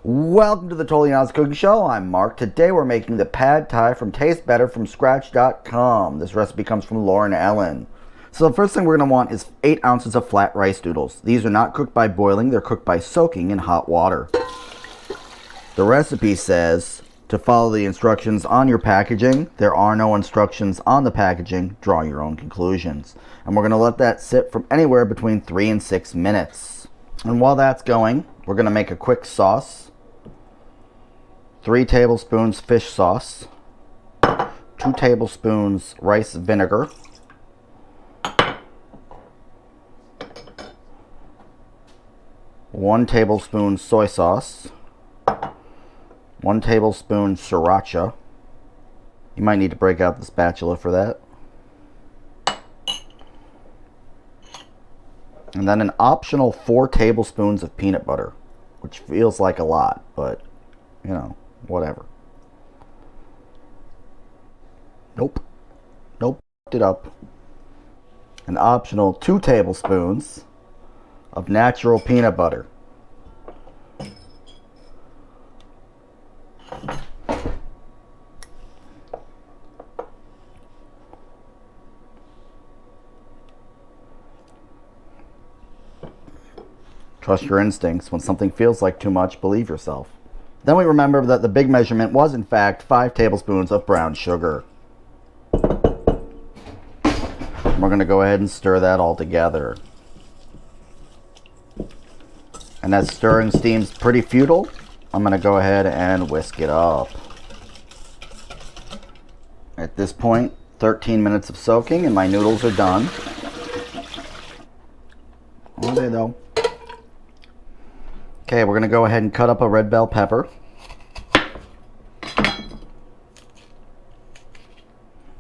Welcome to the Totally Honest Cooking Show. I'm Mark. Today we're making the pad thai from Taste Better from Scratch.com. This recipe comes from Lauren Allen. So the first thing we're going to want is 8 ounces of flat rice noodles. These are not cooked by boiling, they're cooked by soaking in hot water. The recipe says to follow the instructions on your packaging. There are no instructions on the packaging. Draw your own conclusions. And we're going to let that sit from anywhere between 3 and 6 minutes. And while that's going, we're going to make a quick sauce. 3 tablespoons fish sauce, 2 tablespoons rice vinegar, 1 tablespoon soy sauce, 1 tablespoon sriracha. You might need to break out the spatula for that. And then an optional 4 tablespoons of peanut butter, which feels like a lot, but you know, whatever. Nope. It up. An optional 2 tablespoons of natural peanut butter. Trust your instincts. When something feels like too much, believe yourself. Then we remember that the big measurement was in fact 5 tablespoons of brown sugar. We're going to go ahead and stir that all together. And as stirring seems pretty futile, I'm going to go ahead and whisk it up. At this point, 13 minutes of soaking and my noodles are done. Are they though? Okay, we're going to go ahead and cut up a red bell pepper.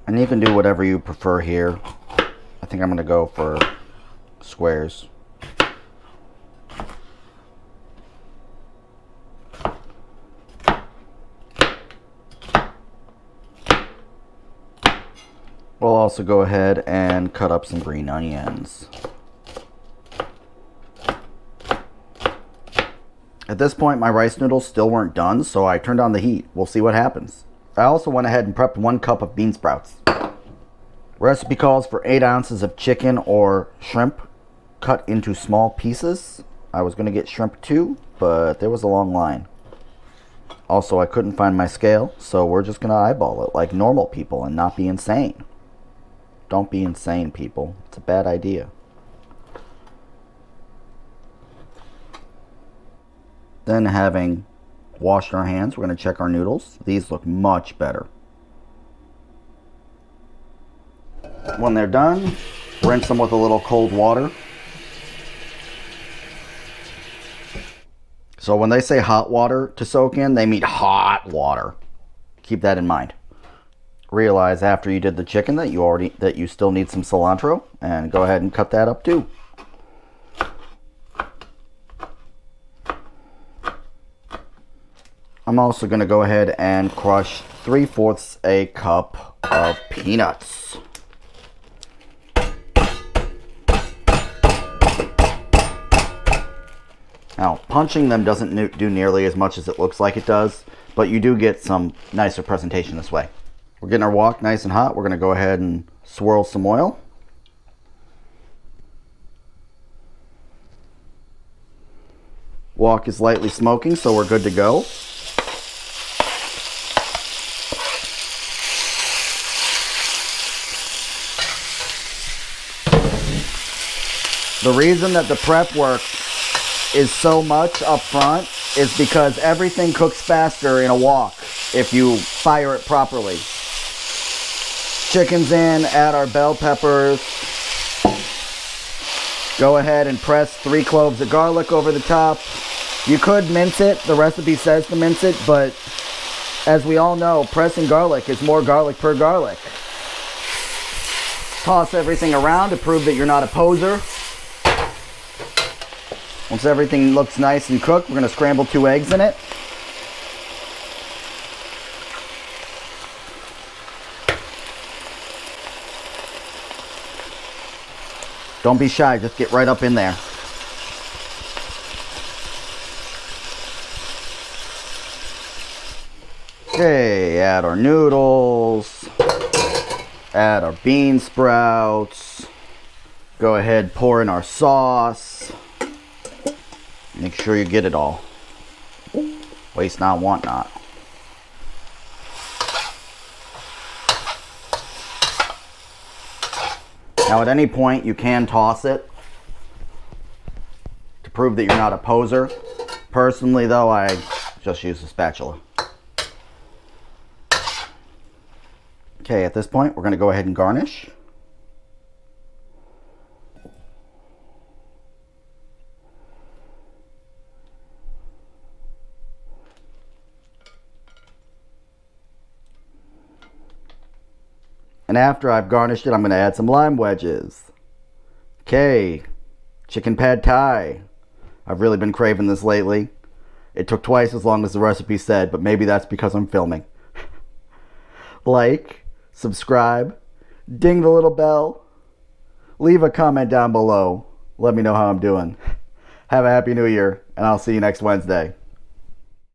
And you can do whatever you prefer here. I think I'm going to go for squares. We'll also go ahead and cut up some green onions. At this point, my rice noodles still weren't done, so I turned on the heat. We'll see what happens. I also went ahead and prepped 1 cup of bean sprouts. Recipe calls for 8 ounces of chicken or shrimp cut into small pieces. I was going to get shrimp too, but there was a long line. Also, I couldn't find my scale, so we're just going to eyeball it like normal people and not be insane. Don't be insane, people. It's a bad idea. Then, having washed our hands, we're going to check our noodles. These look much better. When they're done, rinse them with a little cold water. So when they say hot water to soak in, they mean hot water. Keep that in mind. Realize after you did the chicken that you still need some cilantro, and go ahead and cut that up too. I'm also going to go ahead and crush 3/4 a cup of peanuts. Now, punching them doesn't do nearly as much as it looks like it does, but you do get some nicer presentation this way. We're getting our wok nice and hot. We're going to go ahead and swirl some oil. Wok is lightly smoking, so we're good to go. The reason that the prep work is so much up front is because everything cooks faster in a wok if you fire it properly. Chicken's in, add our bell peppers. Go ahead and press 3 cloves of garlic over the top. You could mince it, the recipe says to mince it, but as we all know, pressing garlic is more garlic per garlic. Toss everything around to prove that you're not a poser. Once everything looks nice and cooked, we're going to scramble 2 eggs in it. Don't be shy, just get right up in there. Okay, add our noodles. Add our bean sprouts. Go ahead, pour in our sauce. Make sure you get it all. Waste not, want not. Now at any point you can toss it to prove that you're not a poser. Personally though, I just use a spatula. Okay, at this point we're going to go ahead and garnish. And after I've garnished it, I'm going to add some lime wedges. Okay, chicken pad thai. I've really been craving this lately. It took twice as long as the recipe said, but maybe that's because I'm filming. Like, subscribe, ding the little bell, leave a comment down below. Let me know how I'm doing. Have a happy new year, and I'll see you next Wednesday.